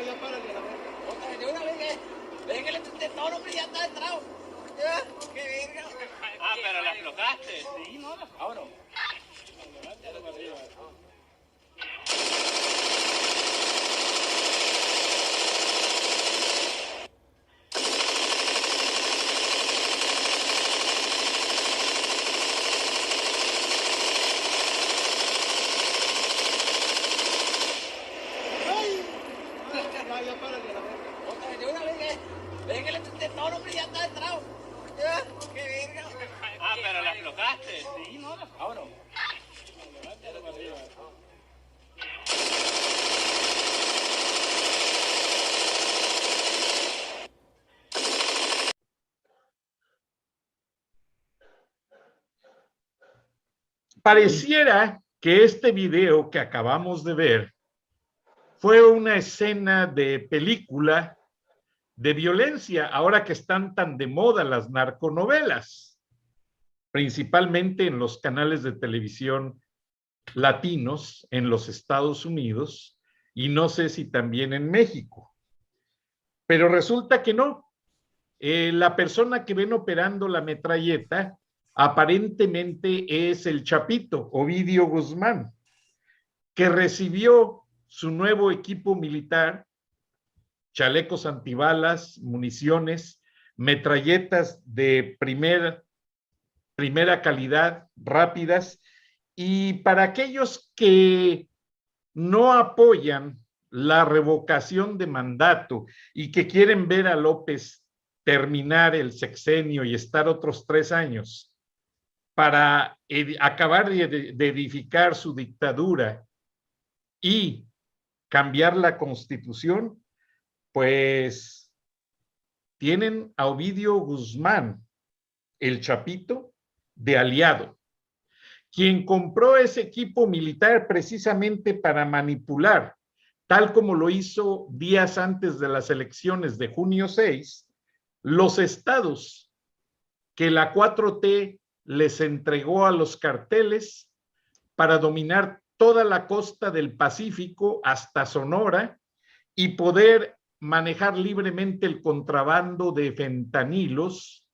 ya párale la verga. Otra vez, de una vez, véngale de todo, hombre, ya está entrado. Ya, qué verga. Ah, pero la aflojaste. Sí, no, vámonos. Ya párale la verga. Otra vez, de una vez, véngale de todo, hombre, ya está entrado. Ya, qué verga. Ah, pero la aflojaste. Sí, no, vámonos. Pareciera que este video que acabamos de ver fue una escena de película de violencia, ahora que están tan de moda las narconovelas, principalmente en los canales de televisión latinos en los Estados Unidos y no sé si también en México. Pero resulta que no. La persona que ven operando la metralleta aparentemente es el Chapito, Ovidio Guzmán, que recibió su nuevo equipo militar, chalecos antibalas, municiones, metralletas de primera calidad, rápidas, y para aquellos que no apoyan la revocación de mandato y que quieren ver a López terminar el sexenio y estar otros 3 años para acabar de edificar su dictadura y cambiar la constitución, pues tienen a Ovidio Guzmán, el Chapito, de aliado, quien compró ese equipo militar precisamente para manipular, tal como lo hizo días antes de las elecciones de junio 6, los estados que la 4T les entregó a los carteles para dominar toda la costa del Pacífico hasta Sonora y poder manejar libremente el contrabando de fentanilos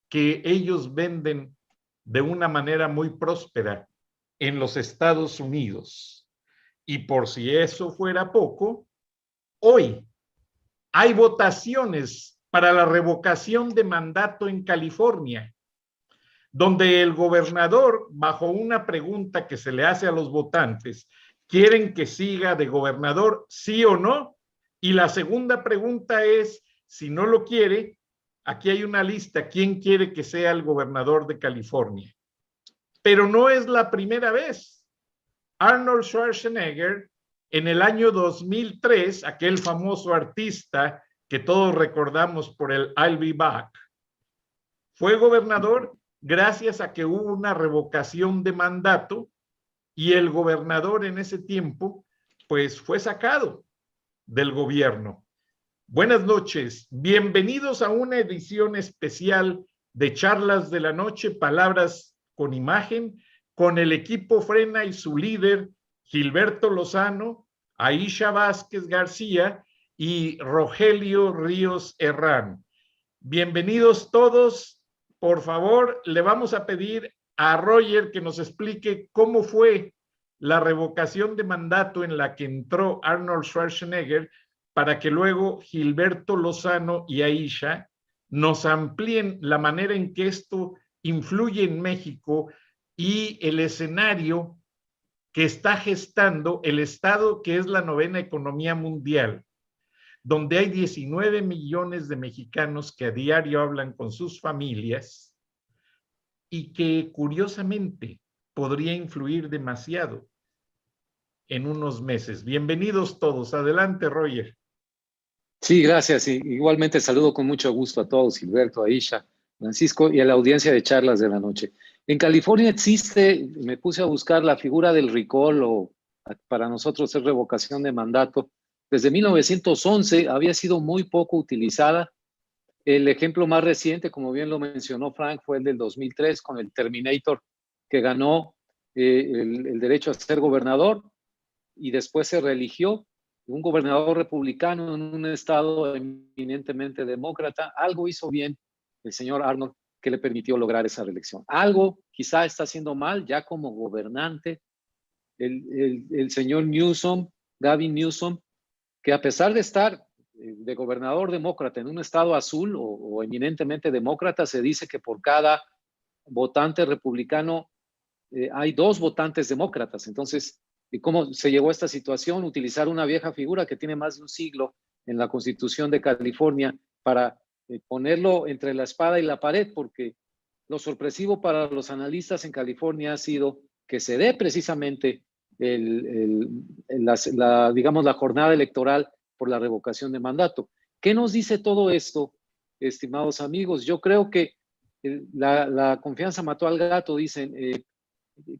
que ellos venden de una manera muy próspera en los Estados Unidos. Y por si eso fuera poco, hoy hay votaciones para la revocación de mandato en California, donde el gobernador, bajo una pregunta que se le hace a los votantes, ¿quieren que siga de gobernador, sí o no? Y la segunda pregunta es, si no lo quiere, aquí hay una lista, ¿quién quiere que sea el gobernador de California? Pero no es la primera vez. Arnold Schwarzenegger, en el año 2003, aquel famoso artista que todos recordamos por el I'll Be Back, fue gobernador gracias a que hubo una revocación de mandato y el gobernador en ese tiempo, pues fue sacado del gobierno. Buenas noches, bienvenidos a una edición especial de Charlas de la Noche, Palabras con Imagen, con el equipo Frena y su líder, Gilberto Lozano, Aisha Vázquez García y Rogelio Ríos Herrán. Bienvenidos todos. Por favor, le vamos a pedir a Roger que nos explique cómo fue la revocación de mandato en la que entró Arnold Schwarzenegger para que luego Gilberto Lozano y Aisha nos amplíen la manera en que esto influye en México y el escenario que está gestando el Estado, que es la 9ª economía mundial, donde hay 19 millones de mexicanos que a diario hablan con sus familias y que curiosamente podría influir demasiado en unos meses. Bienvenidos todos. Adelante, Roger. Sí, gracias. Y igualmente saludo con mucho gusto a todos, Gilberto, Aisha, Francisco y a la audiencia de Charlas de la Noche. En California existe, me puse a buscar la figura del recall, o para nosotros es revocación de mandato. Desde 1911 había sido muy poco utilizada. El ejemplo más reciente, como bien lo mencionó Frank, fue el del 2003 con el Terminator, que ganó el derecho a ser gobernador y después se reeligió. un gobernador republicano en un estado eminentemente demócrata. Algo hizo bien el señor Arnold que le permitió lograr esa reelección. Algo quizá está haciendo mal ya como gobernante el señor Newsom, Gavin Newsom, que a pesar de estar de gobernador demócrata en un estado azul o eminentemente demócrata, se dice que por cada votante republicano hay 2 votantes demócratas. Entonces, ¿cómo se llegó a esta situación? Utilizar una vieja figura que tiene más de un siglo en la Constitución de California para ponerlo entre la espada y la pared, porque lo sorpresivo para los analistas en California ha sido que se dé precisamente digamos, la jornada electoral por la revocación de mandato. ¿Qué nos dice todo esto, estimados amigos? Yo creo que la confianza mató al gato, dicen,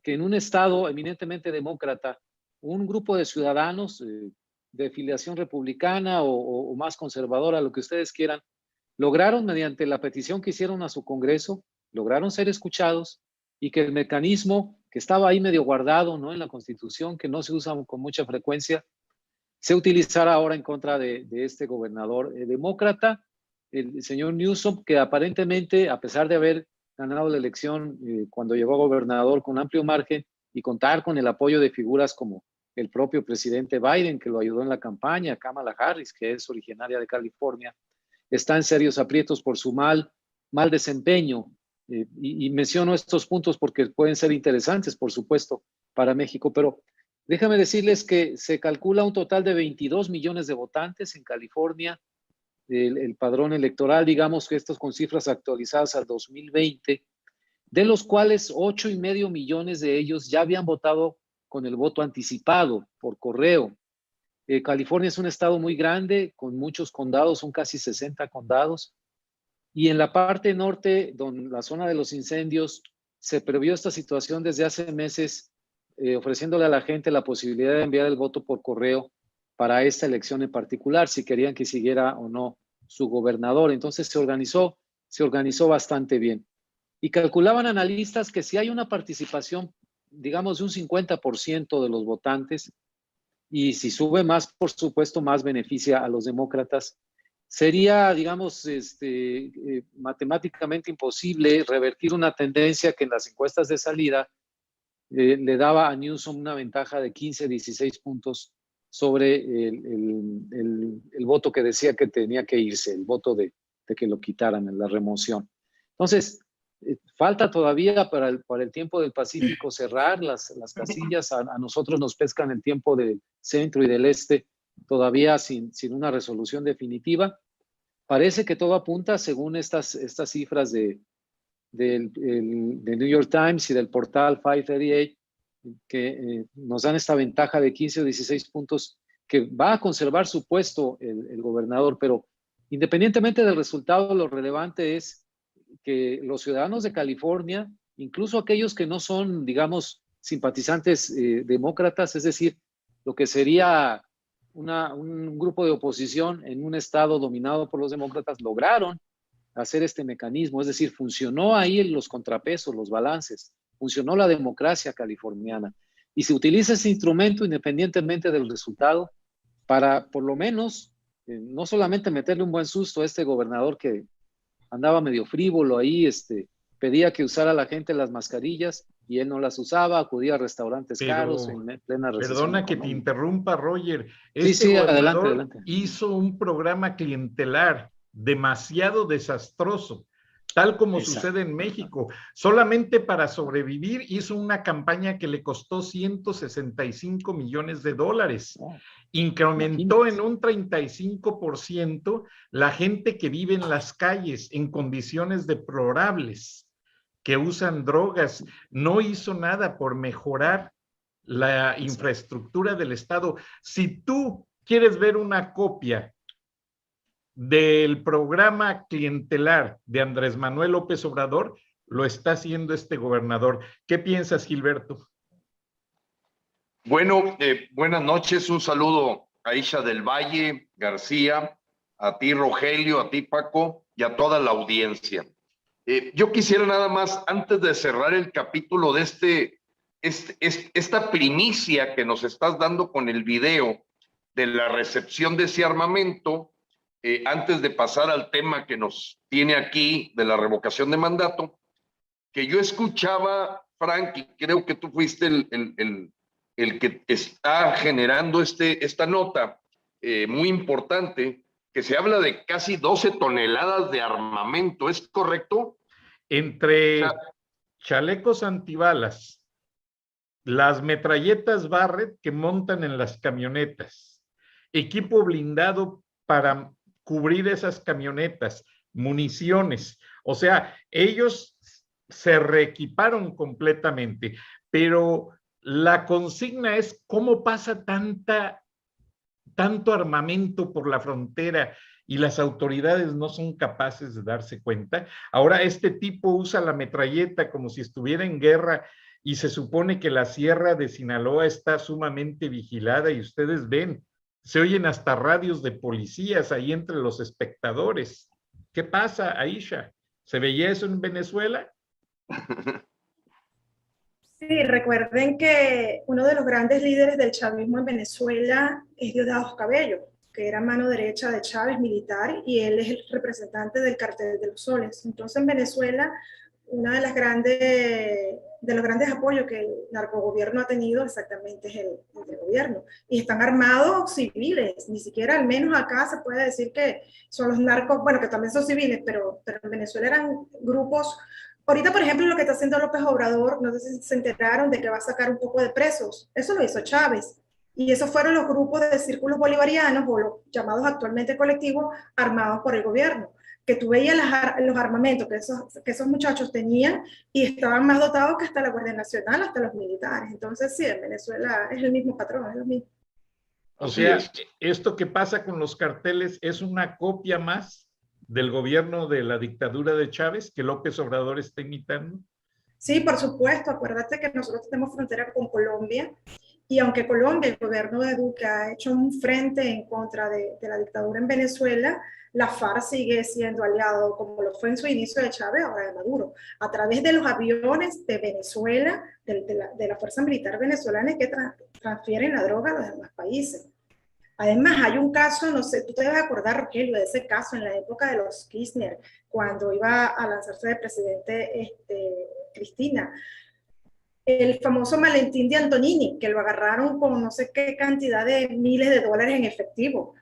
que en un estado eminentemente demócrata, un grupo de ciudadanos de filiación republicana o más conservadora, lo que ustedes quieran, lograron mediante la petición que hicieron a su Congreso, lograron ser escuchados y que el mecanismo que estaba ahí medio guardado, ¿no?, en la Constitución, que no se usa con mucha frecuencia, se utilizará ahora en contra de este gobernador demócrata, el señor Newsom, que aparentemente, a pesar de haber ganado la elección cuando llegó a gobernador con amplio margen y contar con el apoyo de figuras como el propio presidente Biden, que lo ayudó en la campaña, Kamala Harris, que es originaria de California, está en serios aprietos por su mal desempeño. Y menciono estos puntos porque pueden ser interesantes, por supuesto, para México, pero déjame decirles que se calcula un total de 22 millones de votantes en California, el padrón electoral, digamos que estos con cifras actualizadas al 2020, de los cuales 8,5 millones de ellos ya habían votado con el voto anticipado por correo. California es un estado muy grande, con muchos condados, son casi 60 condados, y en la parte norte, donde la zona de los incendios, se previó esta situación desde hace meses, ofreciéndole a la gente la posibilidad de enviar el voto por correo para esta elección en particular, si querían que siguiera o no su gobernador. Entonces se organizó bastante bien. Y calculaban analistas que si hay una participación, digamos, de un 50% de los votantes, y si sube más, por supuesto, más beneficia a los demócratas, sería, digamos, matemáticamente imposible revertir una tendencia que en las encuestas de salida le daba a Newsom una ventaja de 15, 16 puntos sobre el voto que decía que tenía que irse, el voto de que lo quitaran en la remoción. Entonces, falta todavía para el tiempo del Pacífico cerrar las casillas. A nosotros nos pescan el tiempo del centro y del este, todavía sin una resolución definitiva. Parece que todo apunta, según estas cifras del New York Times y del portal 538, que nos dan esta ventaja de 15 o 16 puntos, que va a conservar su puesto el gobernador. Pero independientemente del resultado, lo relevante es que los ciudadanos de California, incluso aquellos que no son, digamos, simpatizantes demócratas, es decir, lo que sería un grupo de oposición en un estado dominado por los demócratas, lograron hacer este mecanismo. Es decir, funcionó ahí los contrapesos, los balances, funcionó la democracia californiana, y se utiliza ese instrumento independientemente del resultado para, por lo menos, no solamente meterle un buen susto a este gobernador que andaba medio frívolo ahí, pedía que usara la gente las mascarillas y él no las usaba, acudía a restaurantes caros en plena recesión. Perdona que te interrumpa, Roger. Sí, adelante. Hizo un programa clientelar demasiado desastroso, tal como sucede en México. Solamente para sobrevivir hizo una campaña que le costó $165 millones. Incrementó en un 35% la gente que vive en las calles en condiciones deplorables, que usan drogas. No hizo nada por mejorar la infraestructura del Estado. Si tú quieres ver una copia del programa clientelar de Andrés Manuel López Obrador, lo está haciendo este gobernador. ¿Qué piensas, Gilberto? Bueno, buenas noches. Un saludo a Isha del Valle, García, a ti, Rogelio, a ti, Paco, y a toda la audiencia. Yo quisiera nada más, antes de cerrar el capítulo de esta primicia que nos estás dando con el video, de la recepción de ese armamento, antes de pasar al tema que nos tiene aquí de la revocación de mandato, que yo escuchaba, Frank, y creo que tú fuiste el que está generando esta nota muy importante, que se habla de casi 12 toneladas de armamento, ¿es correcto? Entre chalecos antibalas, las metralletas Barrett que montan en las camionetas, equipo blindado para cubrir esas camionetas, municiones. O sea, ellos se reequiparon completamente, pero la consigna es cómo pasa tanto armamento por la frontera y las autoridades no son capaces de darse cuenta. Ahora este tipo usa la metralleta como si estuviera en guerra y se supone que la sierra de Sinaloa está sumamente vigilada y ustedes ven, se oyen hasta radios de policías ahí entre los espectadores. ¿Qué pasa, Aisha? ¿Se veía eso en Venezuela? Sí, recuerden que uno de los grandes líderes del chavismo en Venezuela es Diosdado Cabello, que era mano derecha de Chávez, militar, y él es el representante del Cartel de los Soles. Entonces, en Venezuela, uno de los grandes apoyos que el narcogobierno ha tenido exactamente es el del gobierno. Y están armados civiles, ni siquiera, al menos acá se puede decir que son los narcos, bueno, que también son civiles, pero en Venezuela eran grupos. Ahorita, por ejemplo, lo que está haciendo López Obrador, no sé si se enteraron de que va a sacar un poco de presos. Eso lo hizo Chávez. Y esos fueron los grupos de círculos bolivarianos, o los llamados actualmente colectivos, armados por el gobierno. Que tú veías los armamentos que esos muchachos tenían y estaban más dotados que hasta la Guardia Nacional, hasta los militares. Entonces, sí, en Venezuela es el mismo patrón, es lo mismo. O sea, esto que pasa con los carteles es una copia más del gobierno de la dictadura de Chávez que López Obrador está imitando. Sí, por supuesto. Acuérdate que nosotros tenemos frontera con Colombia y aunque Colombia, el gobierno de Duque ha hecho un frente en contra de la dictadura en Venezuela, la FARC sigue siendo aliado, como lo fue en su inicio de Chávez, ahora de Maduro, a través de los aviones de Venezuela, de la fuerza militar venezolana que transfieren la droga a los demás países. Además, hay un caso, no sé, tú te debes acordar, Rogelio, de ese caso en la época de los Kirchner, cuando iba a lanzarse de presidente Cristina. El famoso maletín de Antonini, que lo agarraron con no sé qué cantidad de miles de dólares en efectivo.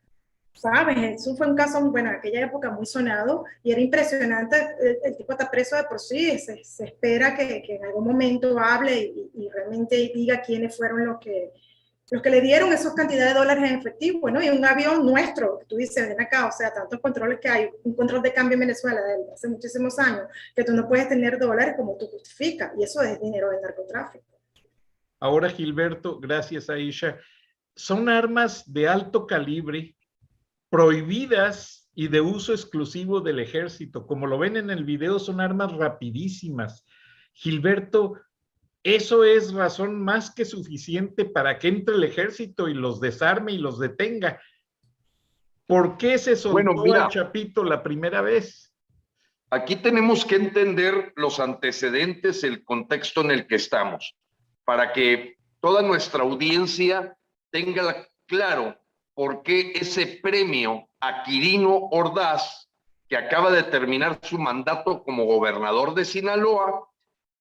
¿Sabes? Eso fue un caso, bueno, en aquella época muy sonado y era impresionante. El tipo está preso de por sí. Se espera que en algún momento hable y realmente diga quiénes fueron los que le dieron esas cantidades de dólares en efectivo, ¿no? Y un avión nuestro, que tú dices, ven acá, o sea, tantos controles que hay, un control de cambio en Venezuela desde hace muchísimos años, que tú no puedes tener dólares como tú justificas, y eso es dinero del narcotráfico. Ahora, Gilberto, gracias Aisha, son armas de alto calibre, prohibidas y de uso exclusivo del ejército. Como lo ven en el video, son armas rapidísimas. Gilberto, eso es razón más que suficiente para que entre el ejército y los desarme y los detenga. ¿Por qué se soltó al Chapito la primera vez? Aquí tenemos que entender los antecedentes, el contexto en el que estamos, para que toda nuestra audiencia tenga claro por qué ese premio a Quirino Ordaz, que acaba de terminar su mandato como gobernador de Sinaloa,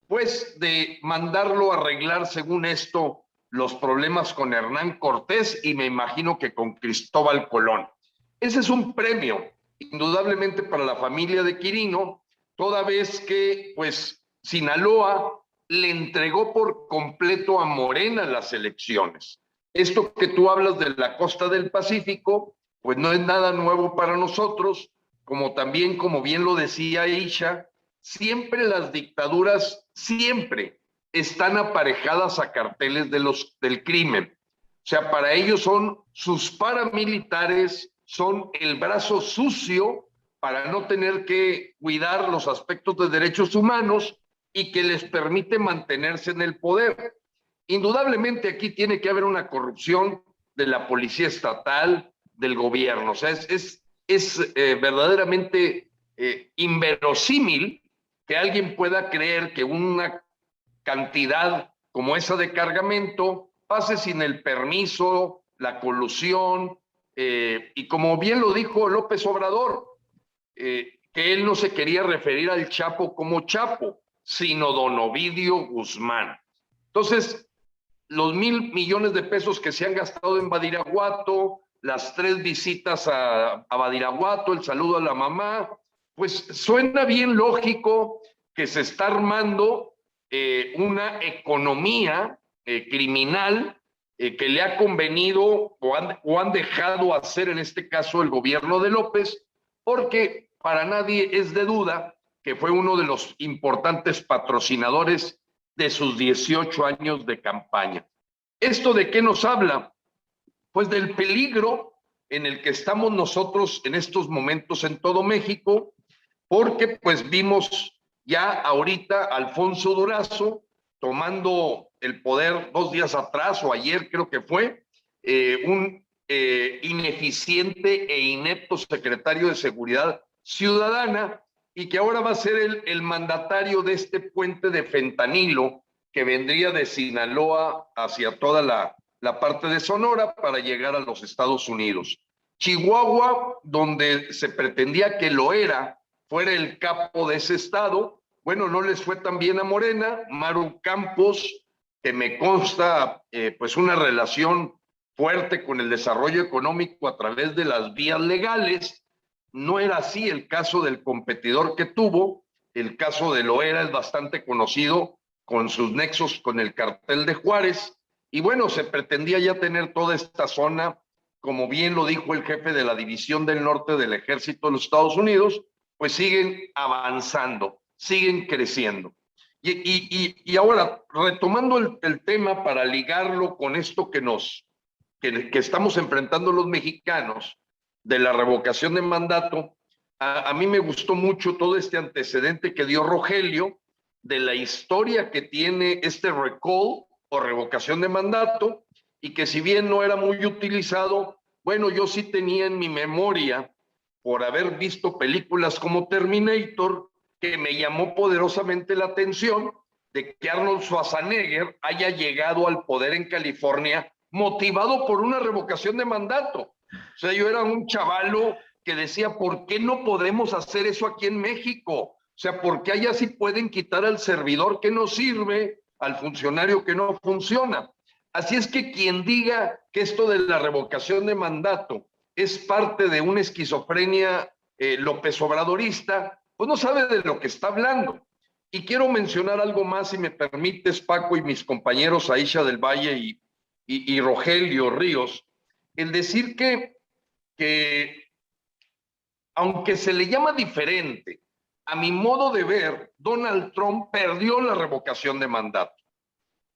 pues de mandarlo a arreglar, según esto, los problemas con Hernán Cortés y me imagino que con Cristóbal Colón. Ese es un premio, indudablemente, para la familia de Quirino, toda vez que, pues, Sinaloa le entregó por completo a Morena las elecciones. Esto que tú hablas de la costa del Pacífico, pues no es nada nuevo para nosotros, como también, como bien lo decía Aisha, siempre las dictaduras, siempre están aparejadas a carteles del crimen. O sea, para ellos son sus paramilitares, son el brazo sucio para no tener que cuidar los aspectos de derechos humanos y que les permite mantenerse en el poder. Indudablemente aquí tiene que haber una corrupción de la policía estatal, del gobierno. O sea, es verdaderamente inverosímil que alguien pueda creer que una cantidad como esa de cargamento pase sin el permiso, la colusión, y como bien lo dijo López Obrador, que él no se quería referir al Chapo como Chapo, sino don Ovidio Guzmán. Entonces, los 1,000 millones de pesos que se han gastado en Badiraguato, las 3 visitas a Badiraguato, el saludo a la mamá, pues suena bien lógico que se está armando una economía criminal que le ha convenido o han dejado hacer en este caso el gobierno de López, porque para nadie es de duda que fue uno de los importantes patrocinadores de sus 18 años de campaña. ¿Esto de qué nos habla? Pues del peligro en el que estamos nosotros en estos momentos en todo México, porque pues vimos ya ahorita a Alfonso Durazo tomando el poder 2 días atrás o ayer creo que fue, un ineficiente e inepto secretario de Seguridad Ciudadana, y que ahora va a ser el mandatario de este puente de fentanilo que vendría de Sinaloa hacia toda la parte de Sonora para llegar a los Estados Unidos. Chihuahua, donde se pretendía que Loera fuera el capo de ese estado, bueno, no les fue tan bien a Morena. Maru Campos, que me consta pues una relación fuerte con el desarrollo económico a través de las vías legales, no era así el caso del competidor que tuvo. El caso de Loera es bastante conocido con sus nexos con el cartel de Juárez, y bueno, se pretendía ya tener toda esta zona, como bien lo dijo el jefe de la División del Norte del Ejército de los Estados Unidos, pues siguen avanzando, siguen creciendo. Y ahora, retomando el tema para ligarlo con esto que estamos enfrentando los mexicanos, de la revocación de mandato, a mí me gustó mucho todo este antecedente que dio Rogelio de la historia que tiene este recall o revocación de mandato, y que si bien no era muy utilizado, bueno, yo sí tenía en mi memoria, por haber visto películas como Terminator, que me llamó poderosamente la atención de que Arnold Schwarzenegger haya llegado al poder en California motivado por una revocación de mandato. O sea, yo era un chavalo que decía, ¿por qué no podemos hacer eso aquí en México? O sea, ¿por qué allá sí pueden quitar al servidor que no sirve, al funcionario que no funciona? Así es que quien diga que esto de la revocación de mandato es parte de una esquizofrenia López Obradorista, pues no sabe de lo que está hablando. Y quiero mencionar algo más, si me permites, Paco, y mis compañeros Aisha del Valle y Rogelio Ríos, el decir que aunque se le llama diferente, a mi modo de ver, Donald Trump perdió la revocación de mandato.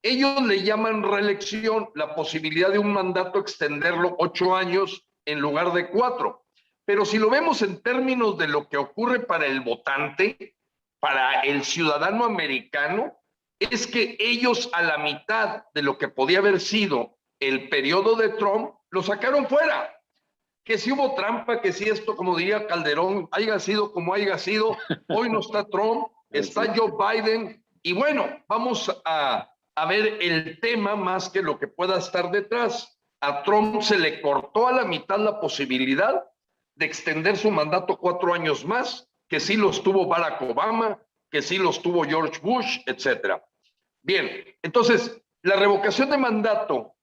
Ellos le llaman reelección la posibilidad de un mandato extenderlo 8 años en lugar de 4. Pero si lo vemos en términos de lo que ocurre para el votante, para el ciudadano americano, es que ellos a la mitad de lo que podía haber sido el periodo de Trump, lo sacaron fuera. Que si hubo trampa, que si esto, como diría Calderón, haya sido como haya sido, hoy no está Trump, está Joe Biden, y bueno, vamos a ver el tema más que lo que pueda estar detrás. A Trump se le cortó a la mitad la posibilidad de extender su mandato 4 años más, que sí los tuvo Barack Obama, que sí los tuvo George Bush, etcétera. Bien, entonces, la revocación de mandato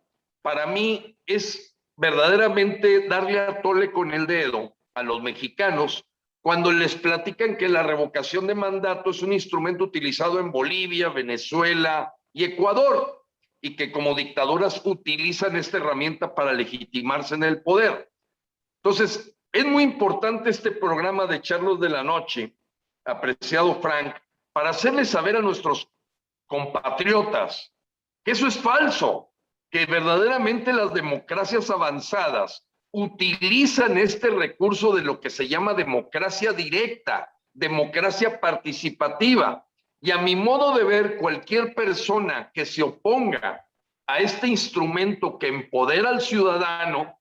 para mí es verdaderamente darle a tole con el dedo a los mexicanos cuando les platican que la revocación de mandato es un instrumento utilizado en Bolivia, Venezuela y Ecuador, y que como dictaduras utilizan esta herramienta para legitimarse en el poder. Entonces, es muy importante este programa de Charlos de la Noche, apreciado Frank, para hacerles saber a nuestros compatriotas que eso es falso, que verdaderamente las democracias avanzadas utilizan este recurso de lo que se llama democracia directa, democracia participativa. Y a mi modo de ver, cualquier persona que se oponga a este instrumento que empodera al ciudadano,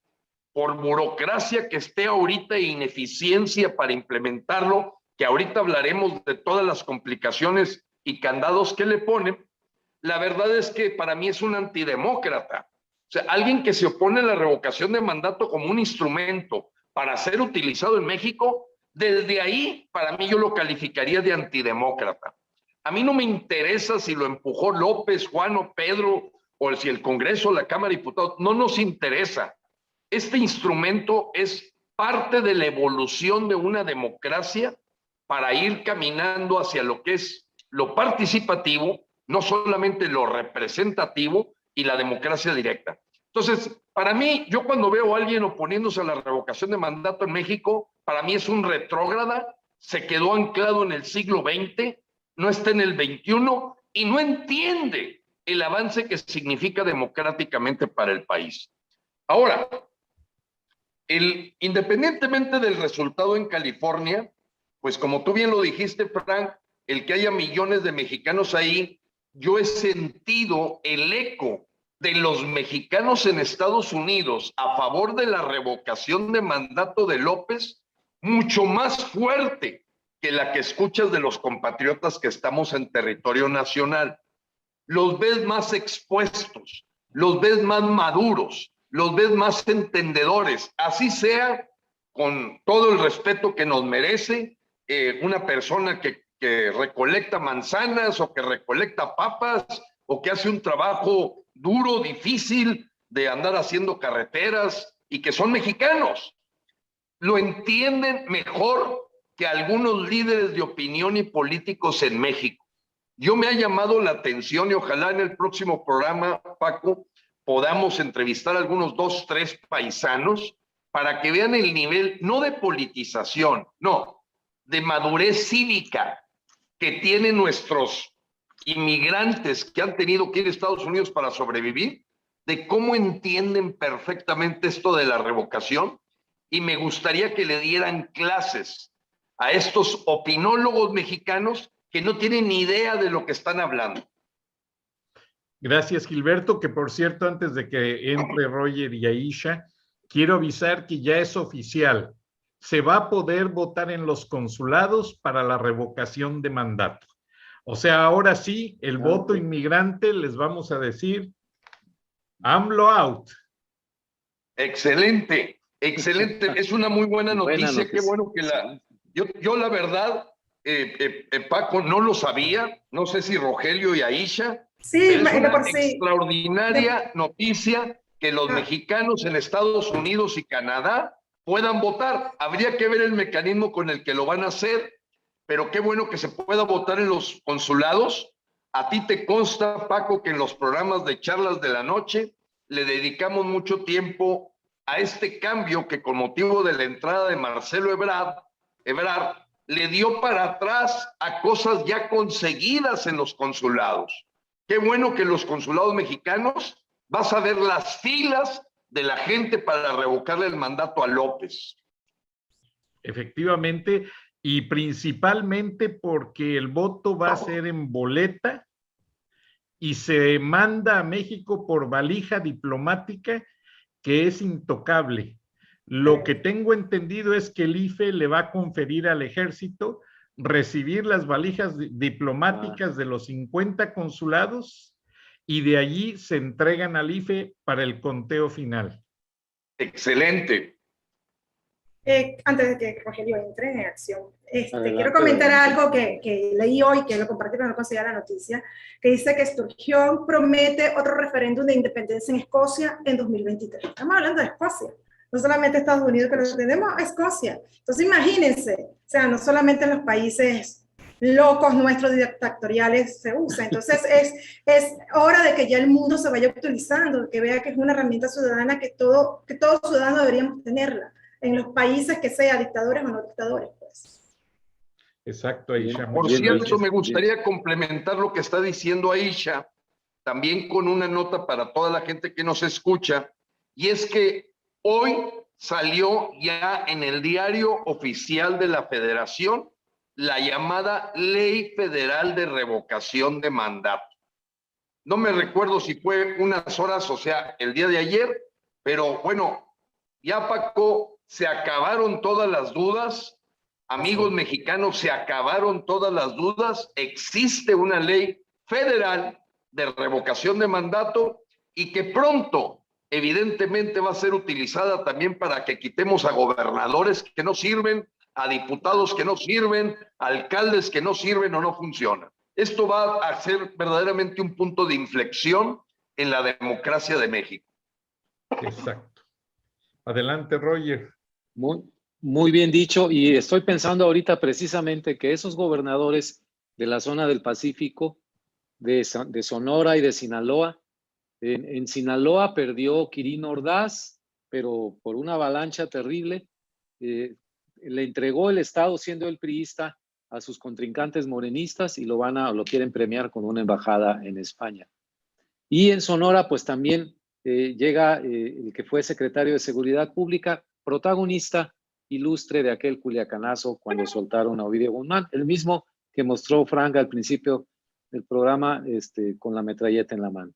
por burocracia que esté ahorita e ineficiencia para implementarlo, que ahorita hablaremos de todas las complicaciones y candados que le ponen, la verdad es que para mí es un antidemócrata. sea, alguien que se opone a la revocación de mandato como un instrumento para ser utilizado en México, desde ahí, para mí, yo lo calificaría de antidemócrata. A mí no me interesa si lo empujó López, Juan o Pedro, o si el Congreso, la Cámara de Diputados, no nos interesa. Este instrumento es parte de la evolución de una democracia para ir caminando hacia lo que es lo participativo, no solamente lo representativo y la democracia directa. Entonces, para mí, yo cuando veo a alguien oponiéndose a la revocación de mandato en México, para mí es un retrógrada, se quedó anclado en el siglo XX, no está en el XXI y no entiende el avance que significa democráticamente para el país. Ahora, independientemente del resultado en California, pues como tú bien lo dijiste, Frank, el que haya millones de mexicanos ahí, yo he sentido el eco de los mexicanos en Estados Unidos a favor de la revocación de mandato de López mucho más fuerte que la que escuchas de los compatriotas que estamos en territorio nacional. Los ves más expuestos, los ves más maduros, los ves más entendedores, así sea, con todo el respeto que nos merece, una persona que recolecta manzanas o que recolecta papas o que hace un trabajo duro, difícil de andar haciendo carreteras y que son mexicanos. Lo entienden mejor que algunos líderes de opinión y políticos en México. Yo me ha llamado la atención y ojalá en el próximo programa, Paco, podamos entrevistar a algunos 2, 3 paisanos para que vean el nivel, no de politización, no, de madurez cívica que tienen nuestros inmigrantes que han tenido que ir a Estados Unidos para sobrevivir, de cómo entienden perfectamente esto de la revocación, y me gustaría que le dieran clases a estos opinólogos mexicanos que no tienen ni idea de lo que están hablando. Gracias, Gilberto, que por cierto, antes de que entre Roger y Aisha, quiero avisar que ya es oficial. Se va a poder votar en los consulados para la revocación de mandato. O sea, ahora sí, el voto inmigrante les vamos a decir AMLO out. Excelente, excelente. Es una muy buena noticia. Qué bueno que yo la verdad, Paco, no lo sabía. No sé si Rogelio y Aisha. Sí, es una por sí. extraordinaria noticia que los mexicanos en Estados Unidos y Canadá puedan votar. Habría que ver el mecanismo con el que lo van a hacer, pero qué bueno que se pueda votar en los consulados. A ti te consta, Paco, que en los programas de charlas de la noche le dedicamos mucho tiempo a este cambio que con motivo de la entrada de Marcelo Ebrard le dio para atrás a cosas ya conseguidas en los consulados. Qué bueno que en los consulados mexicanos vas a ver las filas de la gente para revocarle el mandato a López. Efectivamente, y principalmente porque el voto va a ser en boleta y se manda a México por valija diplomática que es intocable. Lo que tengo entendido es que el IFE le va a conferir al ejército recibir las valijas diplomáticas de los 50 consulados y de allí se entregan al IFE para el conteo final. Excelente. Antes de que Rogelio entre en acción, quiero comentar algo que leí hoy, que lo compartí pero no conseguía la noticia, que dice que Sturgeon promete otro referéndum de independencia en Escocia en 2023. Estamos hablando de Escocia, no solamente Estados Unidos, que lo tenemos, Escocia. Entonces imagínense, o sea, no solamente en los países locos nuestros dictatoriales se usa. Entonces es hora de que ya el mundo se vaya utilizando, que vea que es una herramienta ciudadana que todo ciudadano deberíamos tenerla, en los países que sea, dictadores o no dictadores, pues. Exacto, Aisha. Por cierto, me gustaría complementar lo que está diciendo Aisha, también con una nota para toda la gente que nos escucha, y es que hoy salió ya en el diario oficial de la Federación la llamada Ley Federal de Revocación de Mandato. No me recuerdo si fue unas horas, o sea, el día de ayer, pero bueno, ya Paco, se acabaron todas las dudas, amigos mexicanos, se acabaron todas las dudas, existe una ley federal de revocación de mandato y que pronto evidentemente va a ser utilizada también para que quitemos a gobernadores que no sirven, a diputados que no sirven, a alcaldes que no sirven o no funcionan. Esto va a ser verdaderamente un punto de inflexión en la democracia de México. Exacto. Adelante, Roger. Muy bien dicho, y estoy pensando ahorita precisamente que esos gobernadores de la zona del Pacífico, de Sonora y de Sinaloa, en Sinaloa perdió Quirino Ordaz, pero por una avalancha terrible, le entregó el estado siendo el priista a sus contrincantes morenistas y lo quieren premiar con una embajada en España. Y en Sonora, pues también llega el que fue secretario de Seguridad Pública, protagonista ilustre de aquel culiacanazo cuando soltaron a Ovidio Guzmán, el mismo que mostró Frank al principio del programa con la metralleta en la mano.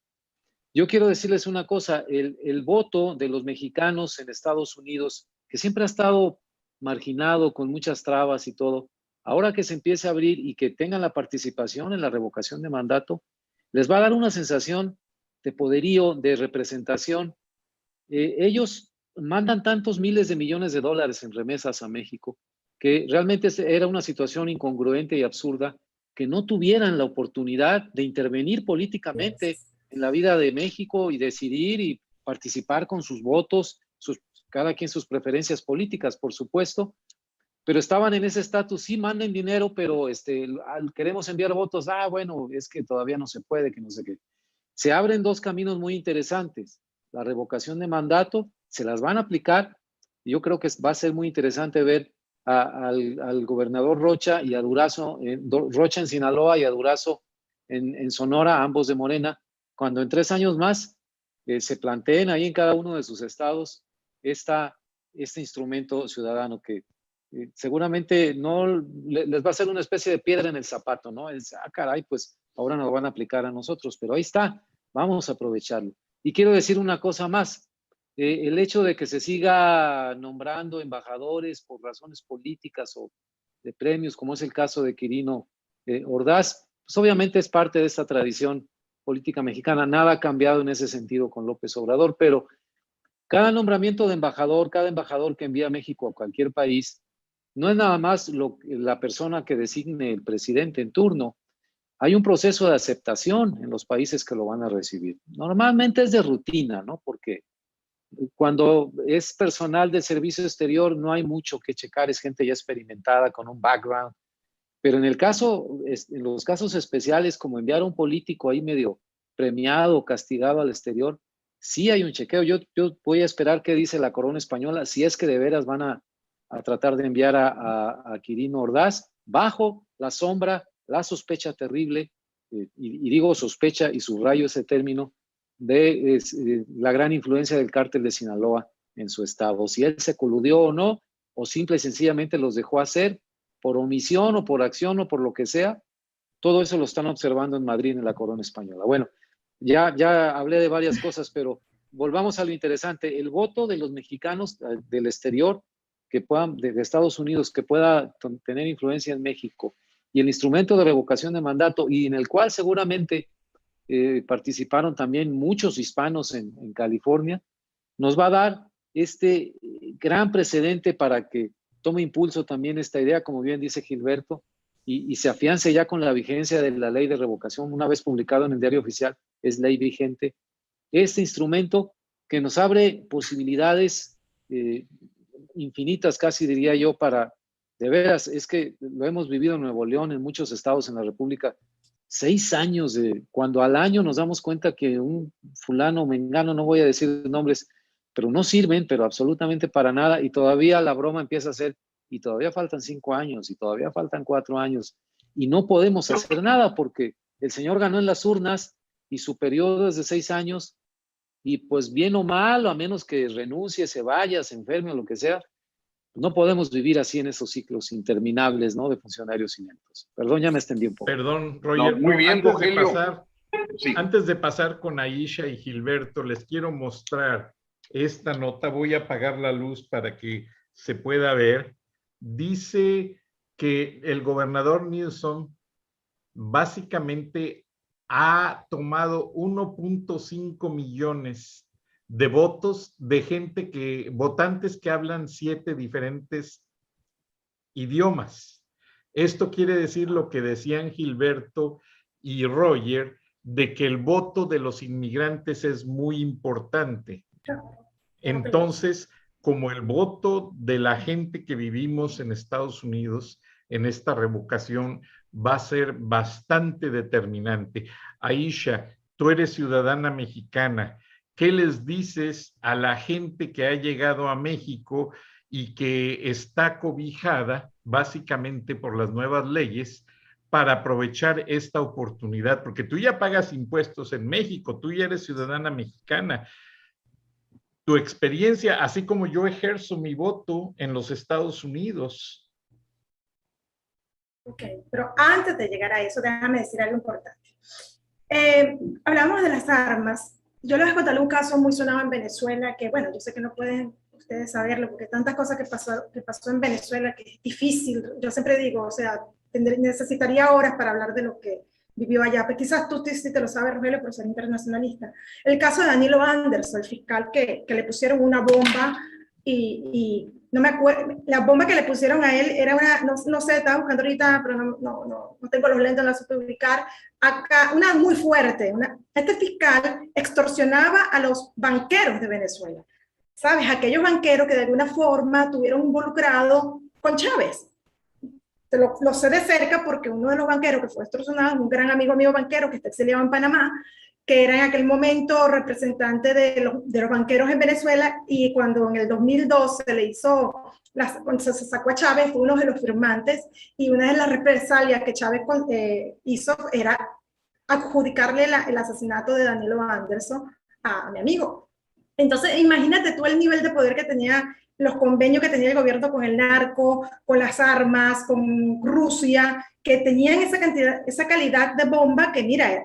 Yo quiero decirles una cosa, el voto de los mexicanos en Estados Unidos, que siempre ha estado marginado con muchas trabas y todo, ahora que se empiece a abrir y que tengan la participación en la revocación de mandato, les va a dar una sensación de poderío, de representación. Ellos mandan tantos miles de millones de dólares en remesas a México, que realmente era una situación incongruente y absurda que no tuvieran la oportunidad de intervenir políticamente en la vida de México y decidir y participar con sus votos, cada quien sus preferencias políticas, por supuesto, pero estaban en ese estatus, sí, manden dinero, pero queremos enviar votos, bueno, es que todavía no se puede, que no sé qué. Se abren dos caminos muy interesantes, la revocación de mandato, se las van a aplicar, y yo creo que va a ser muy interesante ver al gobernador Rocha y a Durazo, Rocha en Sinaloa y a Durazo en Sonora, ambos de Morena, cuando en 3 años más se planteen ahí en cada uno de sus estados este instrumento ciudadano que seguramente no les va a ser una especie de piedra en el zapato, ¿no? Caray, pues ahora nos lo van a aplicar a nosotros, pero ahí está, vamos a aprovecharlo. Y quiero decir una cosa más, el hecho de que se siga nombrando embajadores por razones políticas o de premios, como es el caso de Quirino Ordaz, pues obviamente es parte de esta tradición política mexicana. Nada ha cambiado en ese sentido con López Obrador, pero cada nombramiento de embajador, cada embajador que envía a México a cualquier país, no es nada más la persona que designe el presidente en turno. Hay un proceso de aceptación en los países que lo van a recibir. Normalmente es de rutina, ¿no? Porque cuando es personal de servicio exterior no hay mucho que checar, es gente ya experimentada con un background. Pero en los casos especiales, como enviar a un político ahí medio premiado o castigado al exterior, sí hay un chequeo. Yo voy a esperar qué dice la corona española, si es que de veras van a tratar de enviar a Quirino Ordaz bajo la sombra, la sospecha terrible, y digo sospecha y subrayo ese término, de la gran influencia del cártel de Sinaloa en su estado. Si él se coludió o no, o simple y sencillamente los dejó hacer por omisión o por acción o por lo que sea, todo eso lo están observando en Madrid, en la corona española. Bueno, ya hablé de varias cosas, pero volvamos a lo interesante. El voto de los mexicanos del exterior, de Estados Unidos, que pueda tener influencia en México, y el instrumento de revocación de mandato, y en el cual seguramente participaron también muchos hispanos en California, nos va a dar este gran precedente para que tome impulso también esta idea, como bien dice Gilberto, y se afiance ya con la vigencia de la ley de revocación, una vez publicado en el Diario Oficial, es ley vigente. Este instrumento que nos abre posibilidades infinitas, casi diría yo, para, de veras, es que lo hemos vivido en Nuevo León, en muchos estados en la República, 6 años cuando al año nos damos cuenta que un fulano, mengano, no voy a decir nombres, pero no sirven, pero absolutamente para nada, y todavía la broma empieza a ser, y todavía faltan 5 años, y todavía faltan 4 años, y no podemos hacer nada porque el señor ganó en las urnas y su periodo es de 6 años, y pues bien o mal, o a menos que renuncie, se vaya, se enferme o lo que sea, no podemos vivir así en esos ciclos interminables, ¿no? De funcionarios ineptos. Perdón, ya me extendí un poco. Perdón, Roger. No, muy bien, Rogelio. Antes de pasar con Aisha y Gilberto, les quiero mostrar esta nota. Voy a apagar la luz para que se pueda ver. Dice que el gobernador Newsom básicamente ha tomado 1.5 millones de votos de gente votantes que hablan 7 diferentes idiomas. Esto quiere decir lo que decían Gilberto y Roger, de que el voto de los inmigrantes es muy importante. Entonces, como el voto de la gente que vivimos en Estados Unidos en esta revocación va a ser bastante determinante. Aisha, tú eres ciudadana mexicana. ¿Qué les dices a la gente que ha llegado a México y que está cobijada básicamente por las nuevas leyes para aprovechar esta oportunidad? Porque tú ya pagas impuestos en México, tú ya eres ciudadana mexicana. Tu experiencia, así como yo ejerzo mi voto en los Estados Unidos. Ok, pero antes de llegar a eso, déjame decir algo importante. Hablamos de las armas. Yo les voy a contar un caso muy sonado en Venezuela, que bueno, yo sé que no pueden ustedes saberlo, porque tantas cosas que pasó en Venezuela, que es difícil. Yo siempre digo, o sea, necesitaría horas para hablar de lo que vivió allá, pero quizás tú sí te lo sabes, Rogelio, por ser internacionalista. El caso de Danilo Anderson, el fiscal que le pusieron una bomba y no me acuerdo, la bomba que le pusieron a él era una, no sé, estaba buscando ahorita, pero no tengo los lentes, no la supe ubicar, acá, una muy fuerte. Este fiscal extorsionaba a los banqueros de Venezuela, ¿sabes? Aquellos banqueros que de alguna forma tuvieron involucrado con Chávez. Lo sé de cerca porque uno de los banqueros que fue extorsionado, un gran amigo mío banquero que está exiliado en Panamá, que era en aquel momento representante de los banqueros en Venezuela, y cuando en el 2012 cuando se sacó a Chávez, fue uno de los firmantes, y una de las represalias que Chávez hizo era adjudicarle el asesinato de Danilo Anderson a mi amigo. Entonces, imagínate tú el nivel de poder que tenía, los convenios que tenía el gobierno con el narco, con las armas, con Rusia, que tenían esa calidad de bomba que, mira,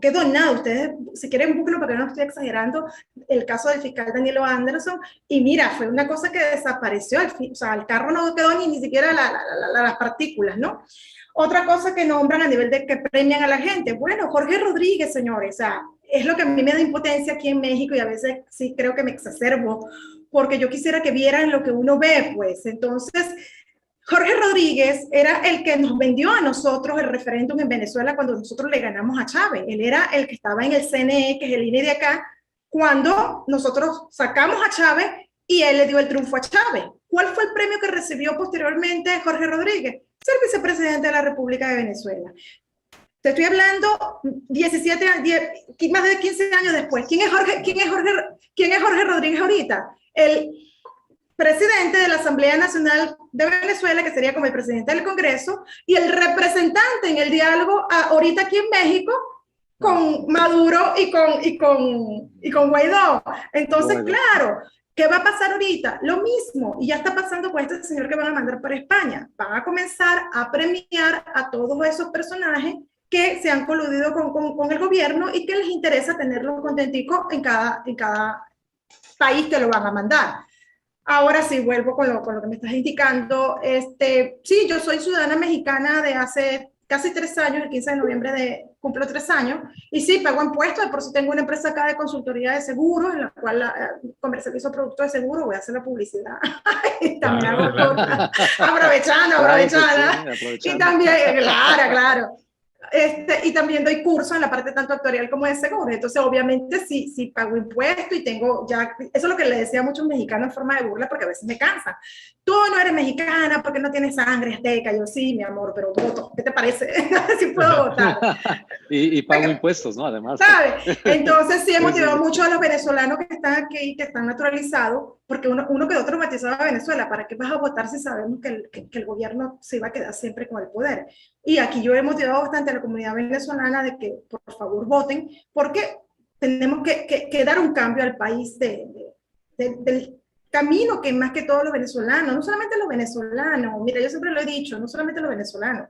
quedó nada. Ustedes, si quieren, búsquenlo porque no estoy exagerando, el caso del fiscal Danilo Anderson, y mira, fue una cosa que desapareció, o sea, el carro no quedó ni siquiera las partículas, ¿no? Otra cosa que nombran a nivel de que premian a la gente, bueno, Jorge Rodríguez, señores, o sea, es lo que a mí me da impotencia aquí en México, y a veces sí creo que me exacerbo, porque yo quisiera que vieran lo que uno ve, pues. Entonces, Jorge Rodríguez era el que nos vendió a nosotros el referéndum en Venezuela cuando nosotros le ganamos a Chávez. Él era el que estaba en el CNE, que es el INE de acá, cuando nosotros sacamos a Chávez y él le dio el triunfo a Chávez. ¿Cuál fue el premio que recibió posteriormente Jorge Rodríguez? Ser vicepresidente de la República de Venezuela. Te estoy hablando más de 15 años después. ¿Quién es Jorge Rodríguez ahorita? El presidente de la Asamblea Nacional de Venezuela, que sería como el presidente del Congreso, y el representante en el diálogo ahorita aquí en México con Maduro y con Guaidó. Entonces, claro, ¿qué va a pasar ahorita? Lo mismo, y ya está pasando con este señor que van a mandar para España. Van a comenzar a premiar a todos esos personajes que se han coludido con el gobierno y que les interesa tenerlos contenticos en cada país que lo van a mandar. Ahora sí, vuelvo con lo que me estás indicando. Sí, yo soy ciudadana mexicana de hace casi 3 años, el 15 de noviembre cumplo 3 años, y sí, pago impuestos, por eso tengo una empresa acá de consultoría de seguros, en la cual comercializo productos de seguro, voy a hacer la publicidad. Y también aprovechando. Y también, claro. Y también doy cursos en la parte tanto actuarial como de seguros. Entonces, obviamente, sí pago impuestos y tengo ya... Eso es lo que le decía a muchos mexicanos en forma de burla, porque a veces me cansan. Tú no eres mexicana porque no tienes sangre azteca. Yo sí, mi amor, pero voto. ¿Qué te parece? Sí puedo votar. y pago impuestos, ¿no? Además. ¿Sabes? Entonces, sí he motivado mucho a los venezolanos que están aquí, que están naturalizados, porque uno quedó traumatizado de Venezuela. ¿Para qué vas a votar si sabemos que el gobierno se iba a quedar siempre con el poder? Y aquí yo he motivado bastante a la comunidad venezolana de que por favor voten, porque tenemos que dar un cambio al país del camino que más que todos los venezolanos, no solamente los venezolanos, mira, yo siempre lo he dicho, no solamente los venezolanos.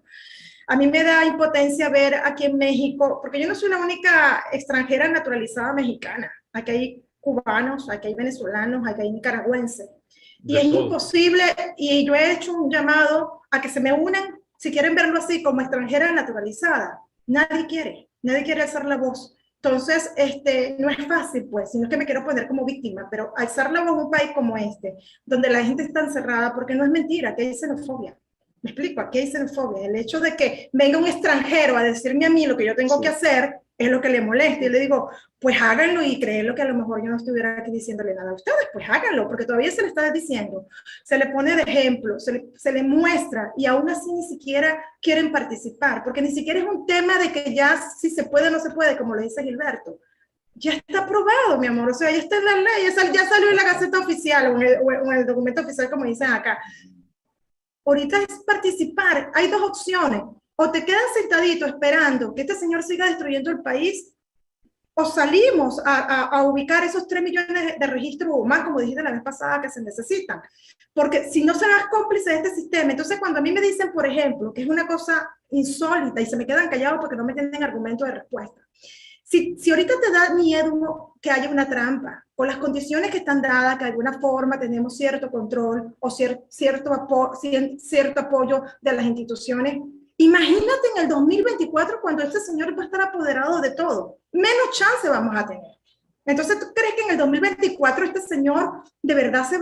A mí me da impotencia ver aquí en México, porque yo no soy la única extranjera naturalizada mexicana. Aquí hay cubanos, aquí hay venezolanos, aquí hay nicaragüenses. Y es imposible, y yo he hecho un llamado a que se me unan, si quieren verlo así, como extranjera naturalizada. Nadie quiere alzar la voz. Entonces, no es fácil, pues, sino es que me quiero poner como víctima, pero alzar la voz en un país como este, donde la gente está encerrada, porque no es mentira, que hay xenofobia. Me explico, aquí hay xenofobia. El hecho de que venga un extranjero a decirme a mí lo que yo tengo que hacer es lo que le molesta. Y le digo, pues háganlo y créanlo que a lo mejor yo no estuviera aquí diciéndole nada a ustedes, pues háganlo, porque todavía se le está diciendo, se le pone de ejemplo, se le muestra y aún así ni siquiera quieren participar, porque ni siquiera es un tema de que ya si se puede o no se puede, como le dice Gilberto. Ya está aprobado, mi amor, o sea, ya está en la ley, ya salió en la Gaceta Oficial o en el documento oficial, como dicen acá. Ahorita es participar. Hay dos opciones. O te quedas sentadito esperando que este señor siga destruyendo el país, o salimos a ubicar esos 3 millones de registros o más, como dijiste la vez pasada, que se necesitan. Porque si no se das cómplice de este sistema, entonces cuando a mí me dicen, por ejemplo, que es una cosa insólita y se me quedan callados porque no me tienen argumento de respuesta. Si ahorita te da miedo que haya una trampa, con las condiciones que están dadas, que de alguna forma tenemos cierto control o cierto apoyo de las instituciones, imagínate en el 2024 cuando este señor va a estar apoderado de todo, menos chance vamos a tener. Entonces, ¿tú crees que en el 2024 este señor de verdad se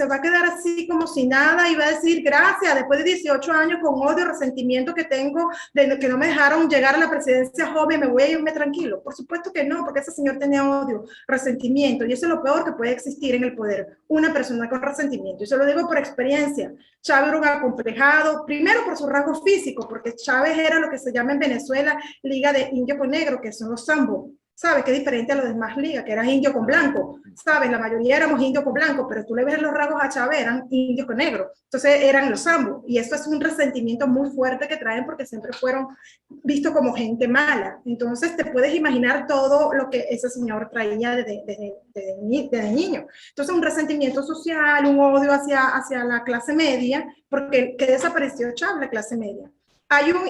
va a quedar así como si nada y va a decir gracias después de 18 años con odio, resentimiento que tengo de que no me dejaron llegar a la presidencia joven, me voy a irme tranquilo? Por supuesto que no, porque ese señor tenía odio, resentimiento, y eso es lo peor que puede existir en el poder, una persona con resentimiento. Y se lo digo por experiencia. Chávez era un acomplejado, primero por su rasgo físico, porque Chávez era lo que se llama en Venezuela liga de indio con negro, que son los sambo. ¿Sabes? Que es diferente a los demás ligas, que eran indio con blanco. ¿Sabes? La mayoría éramos indio con blanco, pero tú le ves los rasgos a Chávez, eran indios con negro. Entonces eran los ambos. Y eso es un resentimiento muy fuerte que traen porque siempre fueron vistos como gente mala. Entonces te puedes imaginar todo lo que ese señor traía desde niño. Entonces un resentimiento social, un odio hacia la clase media, porque que desapareció Chávez, la clase media.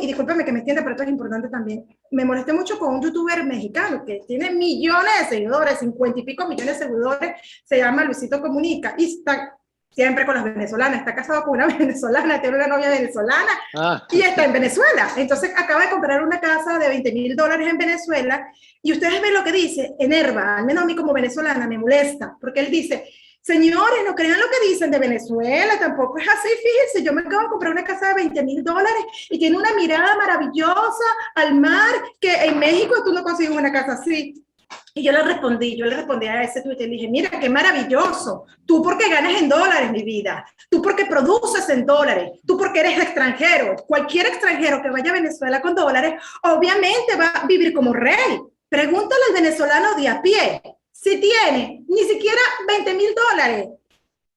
Y discúlpeme que me entienda, pero esto es importante también. Me molesté mucho con un youtuber mexicano que tiene millones de seguidores, 50 y pico millones de seguidores, se llama Luisito Comunica, y está siempre con las venezolanas, está casado con una venezolana, tiene una novia venezolana, y está en Venezuela. Entonces acaba de comprar una casa de $20,000 en Venezuela, y ustedes ven lo que dice, enerva, al menos a mí como venezolana me molesta, porque él dice, señores, no crean lo que dicen de Venezuela, tampoco es así, fíjense, yo me acabo de comprar una casa de $20,000 y tiene una mirada maravillosa al mar, que en México tú no consigues una casa así. Y yo le respondí a ese tuit y le dije, mira, qué maravilloso, tú porque ganas en dólares, mi vida, tú porque produces en dólares, tú porque eres extranjero, cualquier extranjero que vaya a Venezuela con dólares, obviamente va a vivir como rey. Pregúntale al venezolano de a pie, si tiene ni siquiera $20,000,